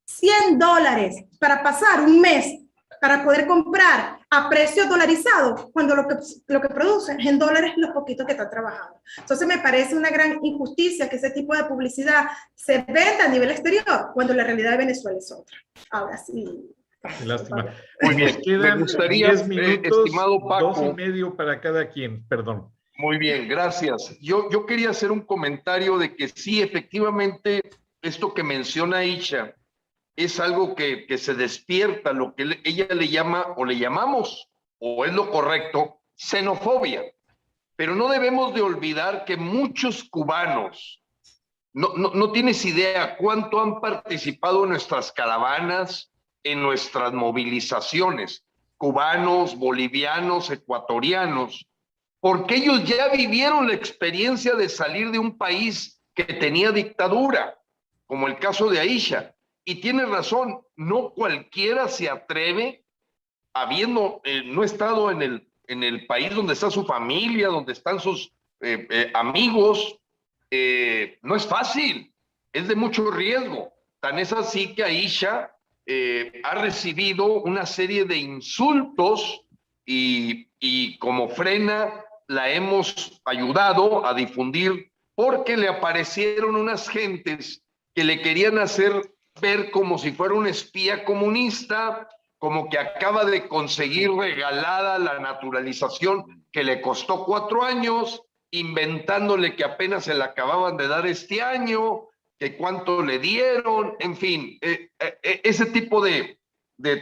$100 para pasar un mes, para poder comprar a precio dolarizado, cuando lo que produce en dólares los poquitos que están trabajando. Entonces me parece una gran injusticia que ese tipo de publicidad se venda a nivel exterior, cuando la realidad de Venezuela es otra. Ahora sí. Lástima. Muy bien. Nos quedan Me gustaría, 10 minutos, estimado Paco, 2:30 para cada quien, perdón. Muy bien, gracias. Yo quería hacer un comentario de que sí, efectivamente, esto que menciona Isha es algo que se despierta, lo que ella le llama, o le llamamos, o es lo correcto, xenofobia. Pero no debemos de olvidar que muchos cubanos, no tienes idea cuánto han participado en nuestras caravanas, en nuestras movilizaciones, cubanos, bolivianos, ecuatorianos, porque ellos ya vivieron la experiencia de salir de un país que tenía dictadura, como el caso de Aisha. Y tiene razón, no cualquiera se atreve, habiendo no estado en el país donde está su familia, donde están sus amigos, no es fácil, es de mucho riesgo. Tan es así que Aisha ha recibido una serie de insultos y como Frena la hemos ayudado a difundir porque le aparecieron unas gentes que le querían hacer ver como si fuera un espía comunista, como que acaba de conseguir regalada la naturalización que le costó 4 años, inventándole que apenas se la acababan de dar este año, que cuánto le dieron, en fin, ese tipo de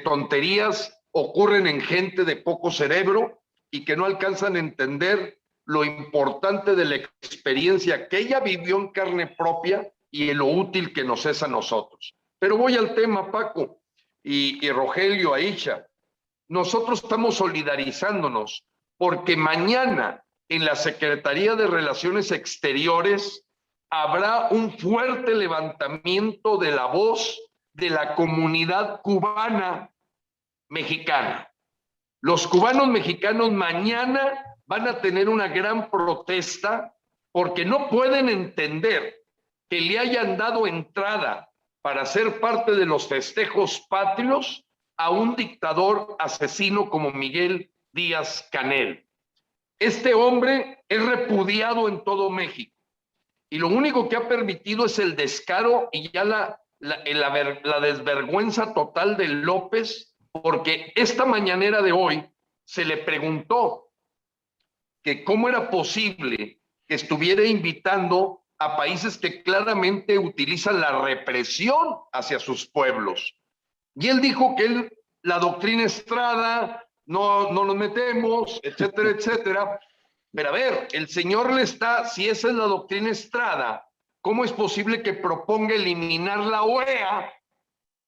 tonterías ocurren en gente de poco cerebro y que no alcanzan a entender lo importante de la experiencia que ella vivió en carne propia y en lo útil que nos es a nosotros. Pero voy al tema, Paco y Rogelio, Aisha. Nosotros estamos solidarizándonos porque mañana en la Secretaría de Relaciones Exteriores habrá un fuerte levantamiento de la voz de la comunidad cubana mexicana. Los cubanos mexicanos mañana van a tener una gran protesta porque no pueden entender que le hayan dado entrada para ser parte de los festejos patrios a un dictador asesino como Miguel Díaz-Canel. Este hombre es repudiado en todo México y lo único que ha permitido es el descaro y ya la desvergüenza total de López, porque esta mañanera de hoy se le preguntó que cómo era posible que estuviera invitando a países que claramente utilizan la represión hacia sus pueblos. Y él dijo que la doctrina Estrada, no nos metemos, etcétera, etcétera. Pero a ver, el señor le está, si esa es la doctrina Estrada, ¿cómo es posible que proponga eliminar la OEA?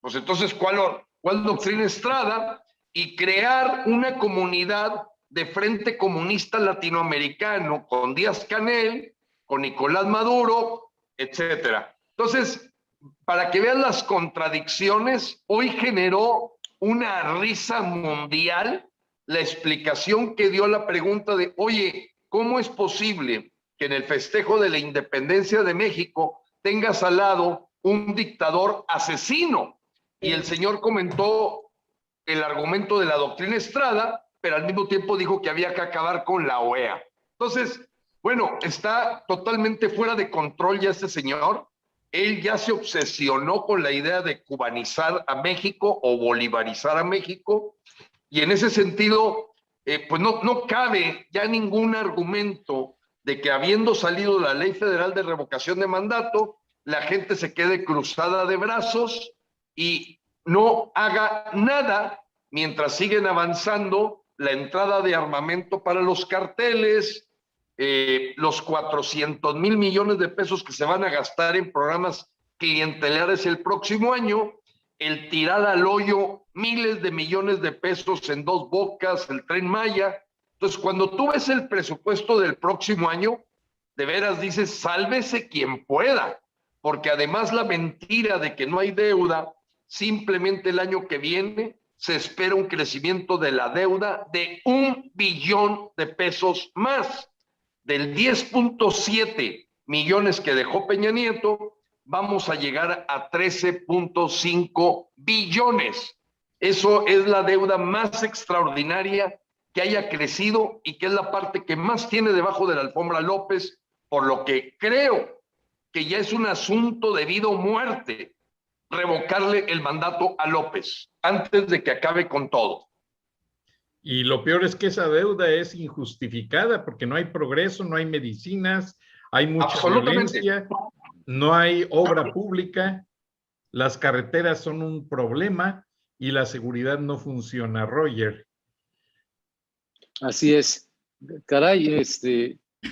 Pues entonces, ¿cuál doctrina Estrada? Y crear una comunidad de Frente Comunista Latinoamericano con Díaz-Canel, con Nicolás Maduro, etcétera. Entonces, para que vean las contradicciones, hoy generó una risa mundial la explicación que dio la pregunta de, oye, ¿cómo es posible que en el festejo de la independencia de México tengas al lado un dictador asesino? Y el señor comentó el argumento de la doctrina Estrada, pero al mismo tiempo dijo que había que acabar con la OEA. Entonces, bueno, está totalmente fuera de control ya este señor. Él ya se obsesionó con la idea de cubanizar a México o bolivarizar a México, y en ese sentido, pues no cabe ya ningún argumento de que habiendo salido la Ley Federal de Revocación de Mandato, la gente se quede cruzada de brazos y no haga nada mientras siguen avanzando la entrada de armamento para los carteles, los 400,000 millones de pesos que se van a gastar en programas clientelares el próximo año, el tirar al hoyo miles de millones de pesos en Dos Bocas, el Tren Maya. Entonces, cuando tú ves el presupuesto del próximo año, de veras dices, sálvese quien pueda, porque además la mentira de que no hay deuda, simplemente el año que viene se espera un crecimiento de la deuda de 1 billón de pesos más. Del 10.7 millones que dejó Peña Nieto, vamos a llegar a 13.5 billones. Eso es la deuda más extraordinaria que haya crecido y que es la parte que más tiene debajo de la alfombra López, por lo que creo que ya es un asunto de vida o muerte revocarle el mandato a López antes de que acabe con todo. Y lo peor es que esa deuda es injustificada porque no hay progreso, no hay medicinas, hay mucha violencia, no hay obra pública, las carreteras son un problema y la seguridad no funciona, Roger. Así es. Caray,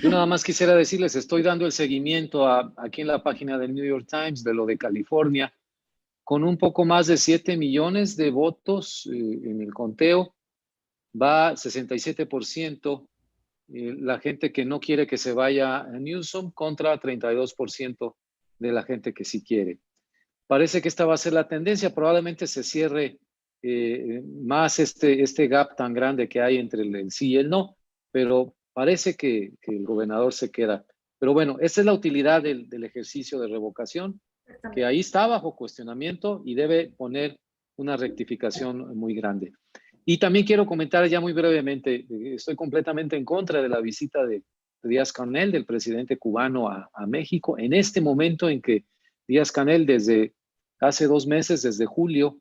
yo nada más quisiera decirles, estoy dando el seguimiento aquí en la página del New York Times de lo de California, con un poco más de 7 millones de votos en el conteo, va 67% la gente que no quiere que se vaya a Newsom contra 32% de la gente que sí quiere. Parece que esta va a ser la tendencia, probablemente se cierre más este gap tan grande que hay entre el sí y el no, pero parece que el gobernador se queda. Pero bueno, esa es la utilidad del ejercicio de revocación, que ahí está bajo cuestionamiento y debe poner una rectificación muy grande. Y también quiero comentar ya muy brevemente, estoy completamente en contra de la visita de Díaz-Canel, del presidente cubano a México, en este momento en que Díaz-Canel desde hace 2 meses, desde julio,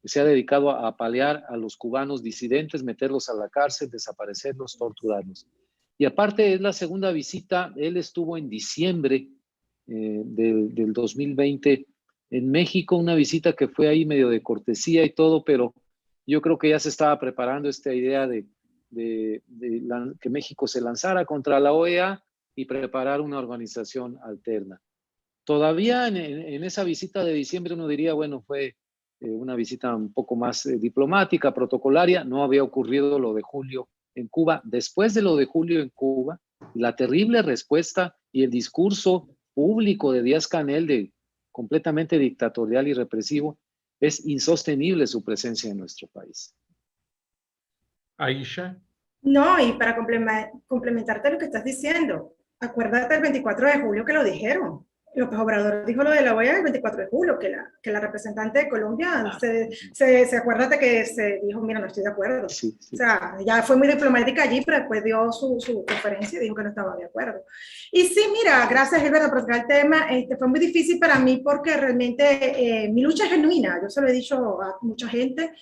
se ha dedicado a apalear a los cubanos disidentes, meterlos a la cárcel, desaparecerlos, torturarlos. Y aparte es la segunda visita, él estuvo en diciembre del 2020 en México, una visita que fue ahí medio de cortesía y todo, pero yo creo que ya se estaba preparando esta idea de que México se lanzara contra la OEA y preparar una organización alterna. Todavía en esa visita de diciembre uno diría, bueno, fue una visita un poco más diplomática, protocolaria, no había ocurrido lo de julio en Cuba. Después de lo de julio en Cuba, la terrible respuesta y el discurso público de Díaz-Canel completamente dictatorial y represivo, es insostenible su presencia en nuestro país. Aisha. No, y para complementarte lo que estás diciendo, acuérdate el 24 de julio que lo dijeron. López Obrador dijo lo de la OEA el 24 de julio, que la representante de Colombia, acuérdate que se dijo, mira, no estoy de acuerdo. Sí, sí. O sea, ya fue muy diplomática allí, pero después dio su conferencia y dijo que no estaba de acuerdo. Y sí, mira, gracias Gilberto por tocar el tema. Fue muy difícil para mí porque realmente mi lucha es genuina. Yo se lo he dicho a mucha gente.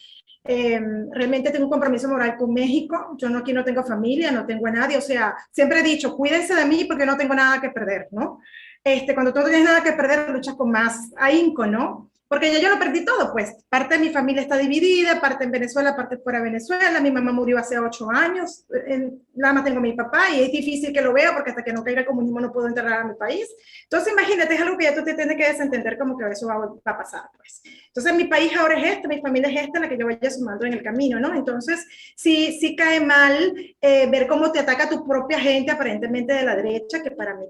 Realmente tengo un compromiso moral con México. Yo aquí no tengo familia, no tengo a nadie. O sea, siempre he dicho, cuídense de mí porque no tengo nada que perder, ¿no? Cuando tú no tienes nada que perder, luchas con más ahínco, ¿no? Porque ya yo lo perdí todo, pues. Parte de mi familia está dividida, parte en Venezuela, parte fuera de Venezuela. Mi mamá murió hace 8 años. Nada más tengo a mi papá y es difícil que lo vea porque hasta que no caiga el comunismo no puedo entrar a mi país. Entonces, imagínate, es algo que ya tú te tienes que desentender como que eso va a pasar, pues. Entonces, mi país ahora es mi familia es esta, la que yo vaya sumando en el camino, ¿no? Entonces, sí cae mal ver cómo te ataca tu propia gente, aparentemente de la derecha, que para mí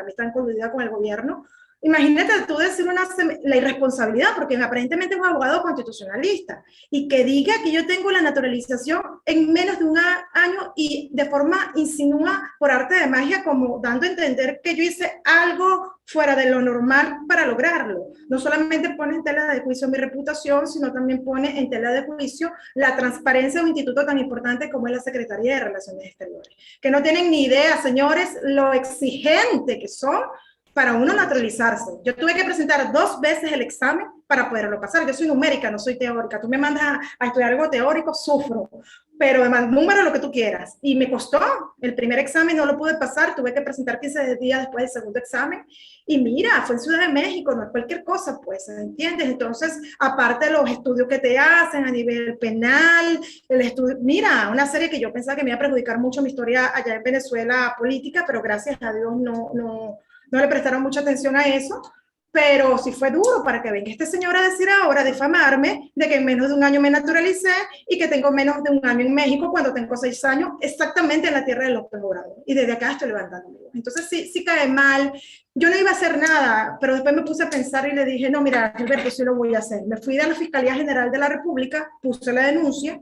están coludidas con el gobierno. Imagínate tú decir la irresponsabilidad, porque aparentemente es un abogado constitucionalista, y que diga que yo tengo la naturalización en menos de un año y de forma insinúa por arte de magia, como dando a entender que yo hice algo fuera de lo normal para lograrlo. No solamente pone en tela de juicio mi reputación, sino también pone en tela de juicio la transparencia de un instituto tan importante como es la Secretaría de Relaciones Exteriores, que no tienen ni idea, señores, lo exigente que son para uno naturalizarse. Yo tuve que presentar 2 veces el examen para poderlo pasar. Yo soy numérica, no soy teórica. Tú me mandas a estudiar algo teórico, sufro. Pero además, número lo que tú quieras. Y me costó. El primer examen no lo pude pasar. Tuve que presentar 15 días después del segundo examen. Y mira, fue en Ciudad de México, no es cualquier cosa, pues, ¿entiendes? Entonces, aparte de los estudios que te hacen a nivel penal, mira, una serie que yo pensaba que me iba a perjudicar mucho mi historia allá en Venezuela política, pero gracias a Dios no le prestaron mucha atención a eso, pero sí fue duro para que venga este señor a decir ahora, difamarme, de que en menos de un año me naturalicé y que tengo menos de un año en México cuando tengo 6 años exactamente en la tierra de López Obrador. Y desde acá estoy levantando. Entonces sí cae mal. Yo no iba a hacer nada, pero después me puse a pensar y le dije, no, mira, Gilberto, sí lo voy a hacer. Me fui de la Fiscalía General de la República, puse la denuncia,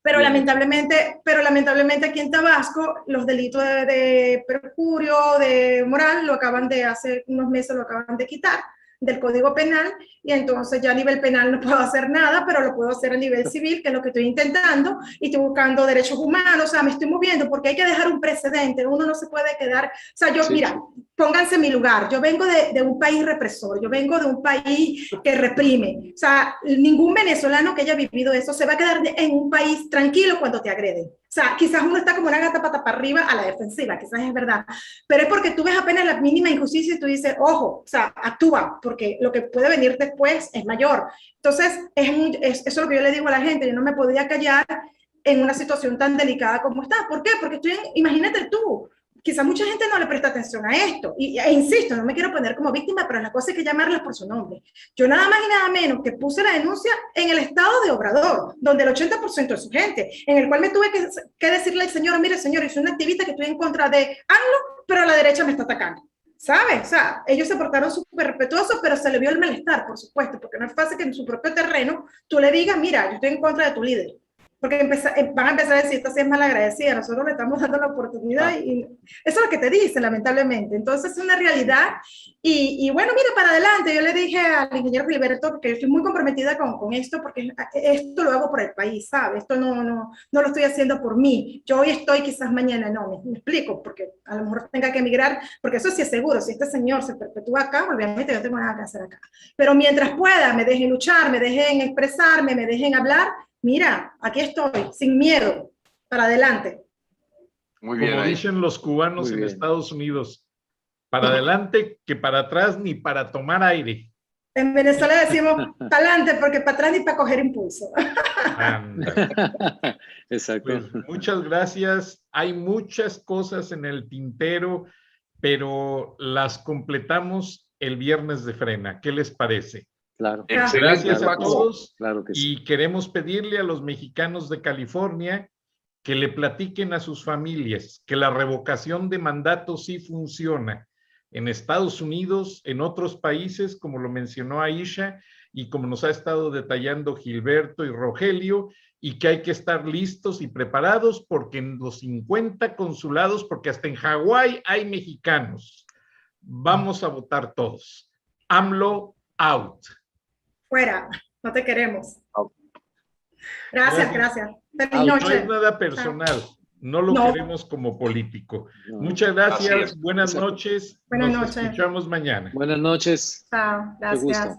pero lamentablemente aquí en Tabasco los delitos de perjurio, de moral, hace unos meses lo acaban de quitar del Código Penal, y entonces ya a nivel penal no puedo hacer nada, pero lo puedo hacer a nivel civil, que es lo que estoy intentando, y estoy buscando derechos humanos, o sea, me estoy moviendo, porque hay que dejar un precedente, uno no se puede quedar, o sea, mira, pónganse en mi lugar, yo vengo de un país represor, yo vengo de un país que reprime, o sea, ningún venezolano que haya vivido eso se va a quedar en un país tranquilo cuando te agreden. O sea, quizás uno está como una gata pata para arriba a la defensiva, quizás es verdad, pero es porque tú ves apenas la mínima injusticia y tú dices, ojo, o sea, actúa, porque lo que puede venir después es mayor. Entonces, eso es lo que yo le digo a la gente, yo no me podía callar en una situación tan delicada como esta. ¿Por qué? Porque imagínate tú, quizás mucha gente no le presta atención a esto, e insisto, no me quiero poner como víctima, pero la cosa hay que llamarlas por su nombre. Yo nada más y nada menos que puse la denuncia en el estado de Obrador, donde el 80% de su gente, en el cual me tuve que decirle al señor, mire señor, yo soy una activista que estoy en contra de AMLO, pero la derecha me está atacando. ¿Sabes? O sea, ellos se portaron súper respetuosos, pero se le vio el malestar, por supuesto, porque no es fácil que en su propio terreno tú le digas, mira, yo estoy en contra de tu líder. Porque van a empezar a decir, esta sí es malagradecida, nosotros le estamos dando la oportunidad y eso es lo que te dicen, lamentablemente. Entonces es una realidad y bueno, mira, para adelante, yo le dije al ingeniero Gilberto que estoy muy comprometida con esto, porque esto lo hago por el país, ¿sabes? Esto no lo estoy haciendo por mí. Yo hoy estoy, quizás mañana no, me explico, porque a lo mejor tenga que emigrar, porque eso sí es seguro, si este señor se perpetúa acá, obviamente yo no tengo nada que hacer acá. Pero mientras pueda, me dejen luchar, me dejen expresarme, me dejen hablar, mira, aquí estoy, sin miedo, para adelante. Muy bien. Como dicen los cubanos en Estados Unidos, para adelante que para atrás ni para tomar aire. En Venezuela decimos para adelante porque para atrás ni para coger impulso. Anda. Exacto. Pues, muchas gracias. Hay muchas cosas en el tintero, pero las completamos el viernes de frena. ¿Qué les parece? Claro. Excelente, Gracias a Paco. todos. Claro que sí. Y queremos pedirle a los mexicanos de California que le platiquen a sus familias que la revocación de mandato sí funciona en Estados Unidos, en otros países, como lo mencionó Aisha, y como nos ha estado detallando Gilberto y Rogelio, y que hay que estar listos y preparados porque en los 50 consulados, porque hasta en Hawái hay mexicanos, vamos a votar todos. AMLO out. Fuera, no te queremos. Gracias, gracias. Feliz No noche. es nada personal, no lo No. queremos como político. No. Muchas Así gracias, es. buenas Exacto. noches. Buenas Nos noches. escuchamos mañana. Buenas noches. Chao, Qué gusto. gracias.